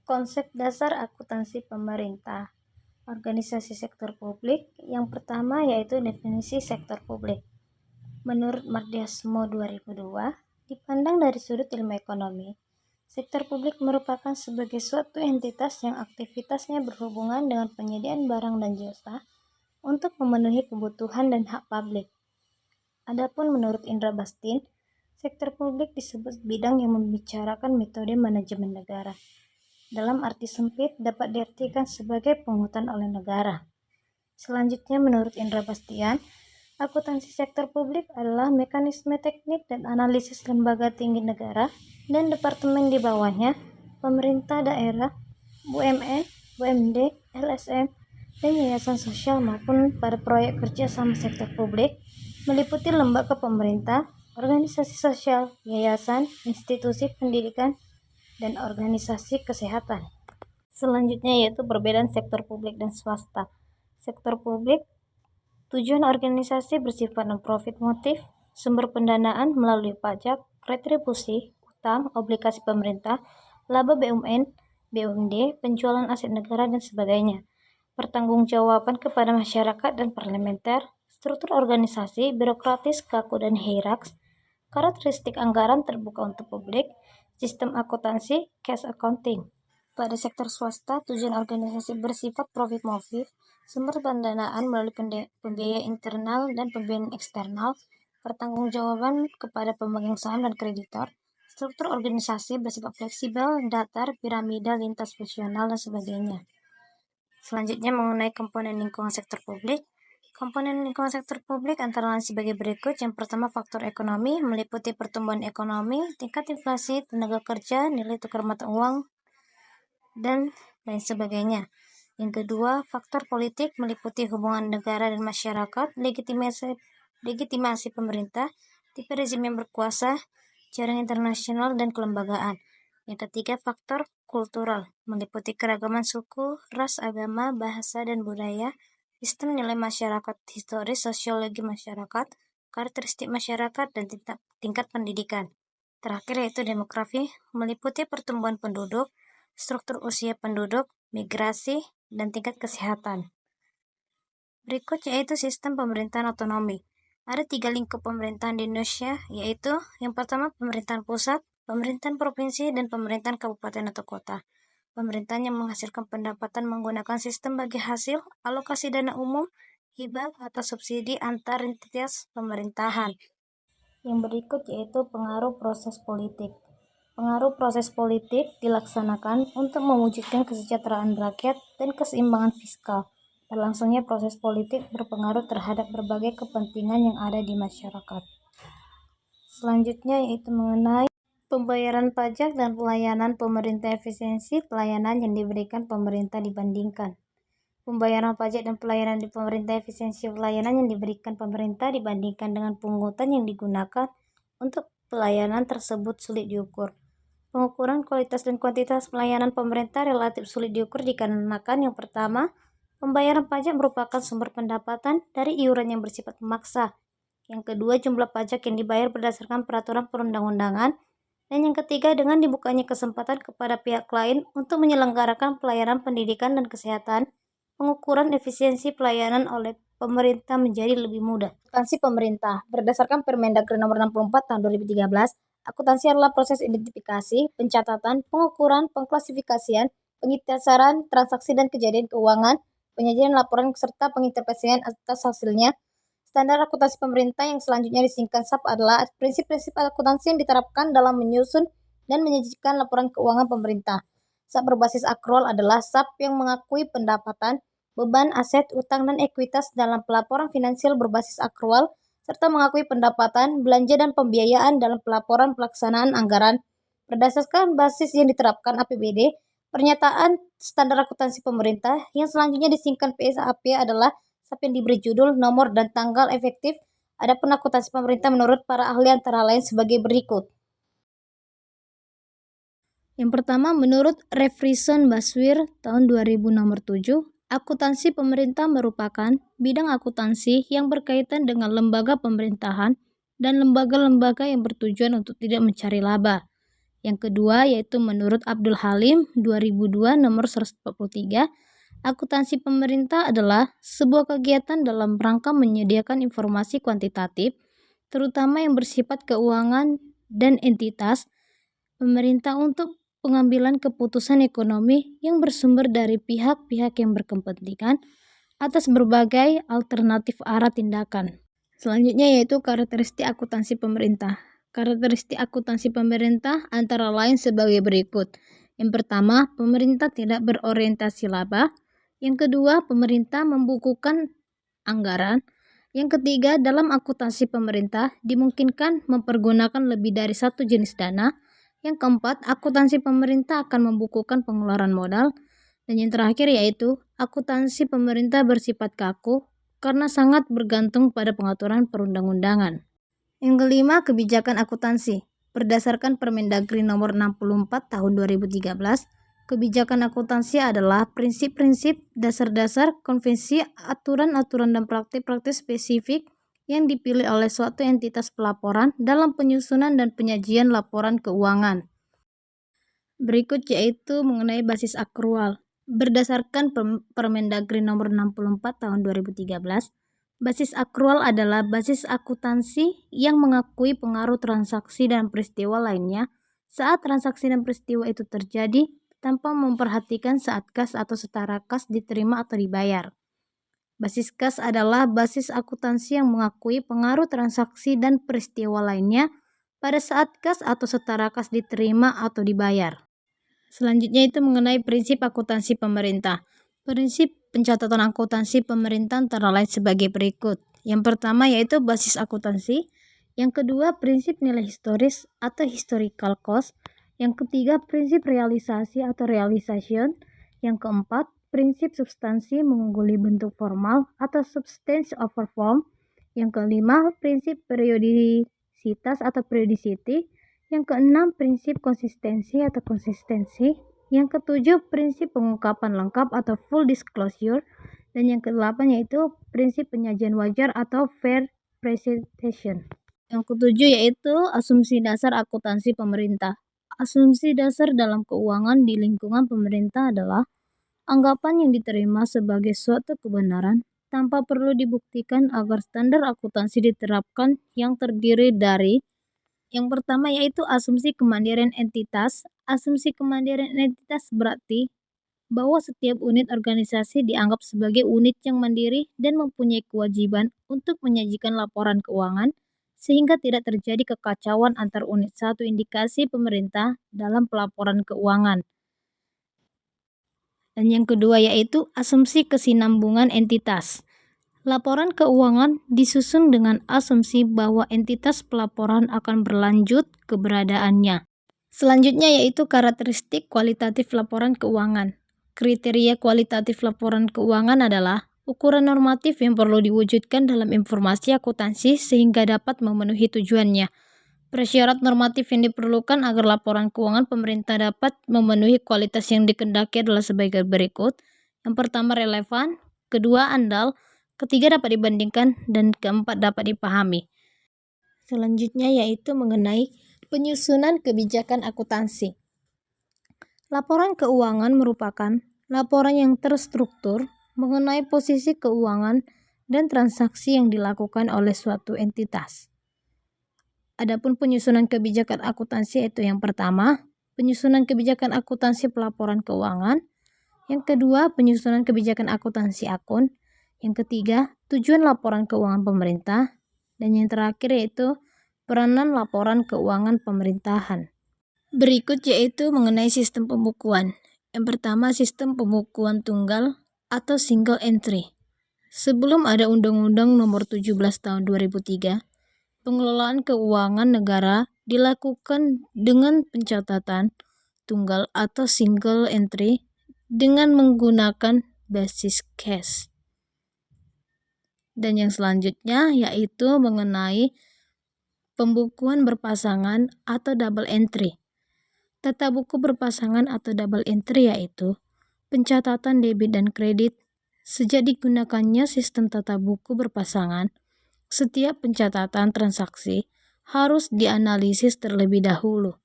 Konsep dasar akuntansi pemerintah. Organisasi sektor publik. Yang pertama yaitu definisi sektor publik. Menurut Mardiasmo 2002, dipandang dari sudut ilmu ekonomi, sektor publik merupakan sebagai suatu entitas yang aktivitasnya berhubungan dengan penyediaan barang dan jasa untuk memenuhi kebutuhan dan hak publik. Adapun menurut Indra Bastin, sektor publik disebut bidang yang membicarakan metode manajemen negara. Dalam arti sempit dapat diartikan sebagai pungutan oleh negara. Selanjutnya menurut Indra Bastian, akuntansi sektor publik adalah mekanisme teknik dan analisis lembaga tinggi negara dan departemen di bawahnya, pemerintah daerah, BUMN, BUMD, LSM, dan yayasan sosial maupun pada proyek kerja sama sektor publik, meliputi lembaga pemerintah, organisasi sosial, yayasan, institusi pendidikan, dan organisasi kesehatan. Selanjutnya yaitu perbedaan sektor publik dan swasta. Sektor publik, tujuan organisasi bersifat non-profit motif, sumber pendanaan melalui pajak, retribusi, utang, obligasi pemerintah, laba BUMN, BUMD, penjualan aset negara, dan sebagainya. Pertanggungjawaban kepada masyarakat dan parlementer, struktur organisasi, birokratis, kaku, dan hierarks, karakteristik anggaran terbuka untuk publik, sistem akuntansi, cash accounting. Pada sektor swasta, tujuan organisasi bersifat profit motif, sumber pendanaan melalui pembiayaan internal dan pembiayaan eksternal, pertanggungjawaban kepada pemegang saham dan kreditor, struktur organisasi bersifat fleksibel, datar, piramida, lintas fungsional, dan sebagainya. Selanjutnya mengenai komponen lingkungan sektor publik. Komponen lingkungan sektor publik antara lain sebagai berikut. Yang pertama, faktor ekonomi meliputi pertumbuhan ekonomi, tingkat inflasi, tenaga kerja, nilai tukar mata uang, dan lain sebagainya. Yang kedua, faktor politik meliputi hubungan negara dan masyarakat, legitimasi pemerintah, tipe rezim yang berkuasa, jaringan internasional, dan kelembagaan. Yang ketiga, faktor kultural meliputi keragaman suku, ras, agama, bahasa, dan budaya, sistem nilai masyarakat, historis, sosiologi masyarakat, karakteristik masyarakat, dan tingkat pendidikan. Terakhir yaitu demografi, meliputi pertumbuhan penduduk, struktur usia penduduk, migrasi, dan tingkat kesehatan. Berikut yaitu sistem pemerintahan otonomi. Ada 3 lingkup pemerintahan di Indonesia, yaitu yang pertama pemerintahan pusat, pemerintahan provinsi, dan pemerintahan kabupaten atau kota. Pemerintahan yang menghasilkan pendapatan menggunakan sistem bagi hasil, alokasi dana umum, hibah atau subsidi antar entitas pemerintahan. Yang berikut yaitu pengaruh proses politik. Pengaruh proses politik dilaksanakan untuk mewujudkan kesejahteraan rakyat dan keseimbangan fiskal. Berlangsungnya proses politik berpengaruh terhadap berbagai kepentingan yang ada di masyarakat. Selanjutnya yaitu mengenai pembayaran pajak dan pelayanan pemerintah, efisiensi pelayanan yang diberikan pemerintah dibandingkan. Pembayaran pajak dan pelayanan di pemerintah, efisiensi pelayanan yang diberikan pemerintah dibandingkan dengan pungutan yang digunakan untuk pelayanan tersebut sulit diukur. Pengukuran kualitas dan kuantitas pelayanan pemerintah relatif sulit diukur dikarenakan yang pertama, pembayaran pajak merupakan sumber pendapatan dari iuran yang bersifat memaksa. Yang kedua, jumlah pajak yang dibayar berdasarkan peraturan perundang-undangan. Dan yang ketiga, dengan dibukanya kesempatan kepada pihak lain untuk menyelenggarakan pelayanan pendidikan dan kesehatan, pengukuran efisiensi pelayanan oleh pemerintah menjadi lebih mudah. Akuntansi pemerintah. Berdasarkan Permendagri Nomor 64 Tahun 2013, akuntansi adalah proses identifikasi, pencatatan, pengukuran, pengklasifikasian, pengitasaran transaksi dan kejadian keuangan, penyajian laporan serta penginterpretasian atas hasilnya. Standar akuntansi pemerintah yang selanjutnya disingkat SAP adalah prinsip-prinsip akuntansi yang diterapkan dalam menyusun dan menyajikan laporan keuangan pemerintah. SAP berbasis akrual adalah SAP yang mengakui pendapatan, beban, aset, utang, dan ekuitas dalam pelaporan finansial berbasis akrual, serta mengakui pendapatan, belanja, dan pembiayaan dalam pelaporan pelaksanaan anggaran. Berdasarkan basis yang diterapkan APBD, pernyataan standar akuntansi pemerintah yang selanjutnya disingkat PSAP adalah SAP yang diberi judul, nomor, dan tanggal efektif. Adapun akuntansi pemerintah menurut para ahli antara lain sebagai berikut. Yang pertama, menurut Refrison Baswir tahun 2000 nomor 7, akuntansi pemerintah merupakan bidang akuntansi yang berkaitan dengan lembaga pemerintahan dan lembaga-lembaga yang bertujuan untuk tidak mencari laba. Yang kedua yaitu menurut Abdul Halim 2002 nomor 143, akuntansi pemerintah adalah sebuah kegiatan dalam rangka menyediakan informasi kuantitatif, terutama yang bersifat keuangan dan entitas pemerintah untuk pengambilan keputusan ekonomi yang bersumber dari pihak-pihak yang berkepentingan atas berbagai alternatif arah tindakan. Selanjutnya yaitu karakteristik akuntansi pemerintah. Karakteristik akuntansi pemerintah antara lain sebagai berikut. Yang pertama, pemerintah tidak berorientasi laba. Yang kedua, pemerintah membukukan anggaran. Yang ketiga, dalam akuntansi pemerintah dimungkinkan mempergunakan lebih dari satu jenis dana. Yang keempat, akuntansi pemerintah akan membukukan pengeluaran modal. Dan yang terakhir yaitu, akuntansi pemerintah bersifat kaku karena sangat bergantung pada pengaturan perundang-undangan. Yang kelima, kebijakan akuntansi. Berdasarkan Permendagri nomor 64 tahun 2013, kebijakan akuntansi adalah prinsip-prinsip, dasar-dasar, konvensi, aturan-aturan dan praktik-praktik spesifik yang dipilih oleh suatu entitas pelaporan dalam penyusunan dan penyajian laporan keuangan. Berikut yaitu mengenai basis akrual. Berdasarkan Permendagri nomor 64 tahun 2013, basis akrual adalah basis akuntansi yang mengakui pengaruh transaksi dan peristiwa lainnya saat transaksi dan peristiwa itu terjadi tanpa memperhatikan saat kas atau setara kas diterima atau dibayar. Basis kas adalah basis akuntansi yang mengakui pengaruh transaksi dan peristiwa lainnya pada saat kas atau setara kas diterima atau dibayar. Selanjutnya itu mengenai prinsip akuntansi pemerintah. Prinsip pencatatan akuntansi pemerintah antara lain sebagai berikut. Yang pertama yaitu basis akuntansi. Yang kedua prinsip nilai historis atau historical cost. Yang ketiga prinsip realisasi atau realization. Yang keempat prinsip substansi mengungguli bentuk formal atau substance over form. Yang kelima prinsip periodisitas atau periodicity. Yang keenam, prinsip konsistensi atau konsistensi. Yang ketujuh, prinsip pengungkapan lengkap atau full disclosure. Dan yang kedelapan yaitu prinsip penyajian wajar atau fair presentation. Yang ketujuh yaitu asumsi dasar akuntansi pemerintah. Asumsi dasar dalam keuangan di lingkungan pemerintah adalah anggapan yang diterima sebagai suatu kebenaran tanpa perlu dibuktikan agar standar akuntansi diterapkan yang terdiri dari yang pertama yaitu asumsi kemandirian entitas. Asumsi kemandirian entitas berarti bahwa setiap unit organisasi dianggap sebagai unit yang mandiri dan mempunyai kewajiban untuk menyajikan laporan keuangan sehingga tidak terjadi kekacauan antar unit satu indikasi pemerintah dalam pelaporan keuangan. Dan yang kedua yaitu asumsi kesinambungan entitas. Laporan keuangan disusun dengan asumsi bahwa entitas pelaporan akan berlanjut keberadaannya. Selanjutnya yaitu karakteristik kualitatif laporan keuangan. Kriteria kualitatif laporan keuangan adalah ukuran normatif yang perlu diwujudkan dalam informasi akuntansi sehingga dapat memenuhi tujuannya. Persyarat normatif yang diperlukan agar laporan keuangan pemerintah dapat memenuhi kualitas yang dikehendaki adalah sebagai berikut. Yang pertama relevan, kedua andal, ketiga dapat dibandingkan, dan keempat dapat dipahami. Selanjutnya yaitu mengenai penyusunan kebijakan akuntansi. Laporan keuangan merupakan laporan yang terstruktur mengenai posisi keuangan dan transaksi yang dilakukan oleh suatu entitas. Adapun penyusunan kebijakan akuntansi yaitu yang pertama, penyusunan kebijakan akuntansi pelaporan keuangan. Yang kedua, penyusunan kebijakan akuntansi akun. Yang ketiga, tujuan laporan keuangan pemerintah. Dan yang terakhir yaitu peranan laporan keuangan pemerintahan. Berikut yaitu mengenai sistem pembukuan. Yang pertama, sistem pembukuan tunggal atau single entry. Sebelum ada Undang-Undang Nomor 17 Tahun 2003, pengelolaan keuangan negara dilakukan dengan pencatatan tunggal atau single entry dengan menggunakan basis cash. Dan yang selanjutnya yaitu mengenai pembukuan berpasangan atau double entry. Tata buku berpasangan atau double entry yaitu pencatatan debit dan kredit. Sejak digunakannya sistem tata buku berpasangan, setiap pencatatan transaksi harus dianalisis terlebih dahulu